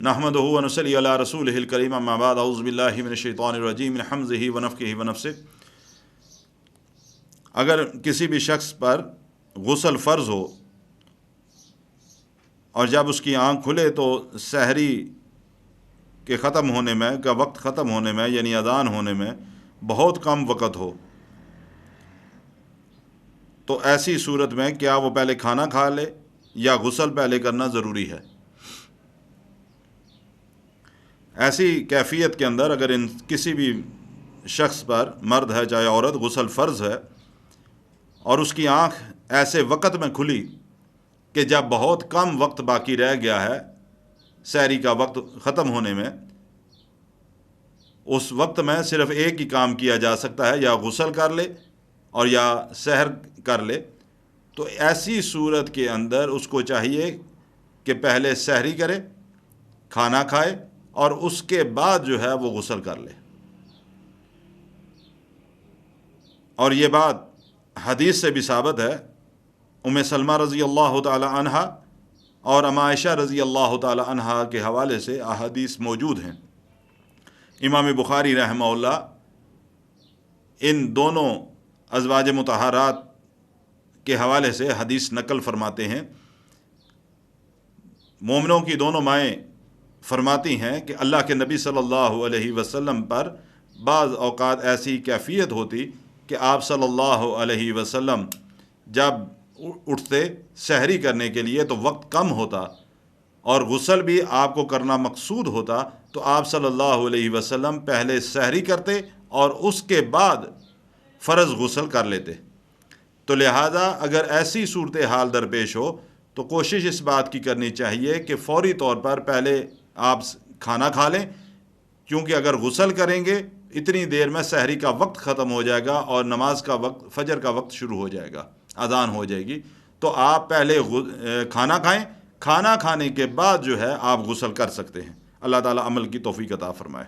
نحمدہ و نصلی علی رسولہ الکریم اما بعد اعوذ باللہ من الشیطان الرجیم من حمزہ ونفخہ ونفثہ۔ اگر کسی بھی شخص پر غسل فرض ہو اور جب اس کی آنکھ کھلے تو سحری کے ختم ہونے میں کا وقت ختم ہونے میں یعنی اذان ہونے میں بہت کم وقت ہو، تو ایسی صورت میں کیا وہ پہلے کھانا کھا لے یا غسل پہلے کرنا ضروری ہے؟ ایسی کیفیت کے اندر اگر کسی بھی شخص پر، مرد ہے چاہے عورت، غسل فرض ہے اور اس کی آنکھ ایسے وقت میں کھلی کہ جب بہت کم وقت باقی رہ گیا ہے سحری کا وقت ختم ہونے میں، اس وقت میں صرف ایک ہی کام کیا جا سکتا ہے، یا غسل کر لے اور یا سحر کر لے، تو ایسی صورت کے اندر اس کو چاہیے کہ پہلے سحری کرے، کھانا کھائے اور اس کے بعد جو ہے وہ غسل کر لے۔ اور یہ بات حدیث سے بھی ثابت ہے، ام سلمہ رضی اللہ تعالی عنہ اور ام عائشہ رضی اللہ تعالی عنہ کے حوالے سے احادیث موجود ہیں۔ امام بخاری رحمہ اللہ ان دونوں ازواج مطہرات کے حوالے سے حدیث نقل فرماتے ہیں۔ مومنوں کی دونوں مائیں فرماتی ہیں کہ اللہ کے نبی صلی اللہ علیہ وسلم پر بعض اوقات ایسی کیفیت ہوتی کہ آپ صلی اللہ علیہ وسلم جب اٹھتے سحری کرنے کے لیے تو وقت کم ہوتا اور غسل بھی آپ کو کرنا مقصود ہوتا، تو آپ صلی اللہ علیہ وسلم پہلے سحری کرتے اور اس کے بعد فرض غسل کر لیتے۔ تو لہٰذا اگر ایسی صورتحال درپیش ہو تو کوشش اس بات کی کرنی چاہیے کہ فوری طور پر پہلے آپ کھانا کھا لیں، کیونکہ اگر غسل کریں گے اتنی دیر میں سحری کا وقت ختم ہو جائے گا اور نماز کا وقت، فجر کا وقت شروع ہو جائے گا، اذان ہو جائے گی۔ تو آپ پہلے کھانا کھائیں، کھانا کھانے کے بعد جو ہے آپ غسل کر سکتے ہیں۔ اللہ تعالیٰ عمل کی توفیق عطا فرمائے۔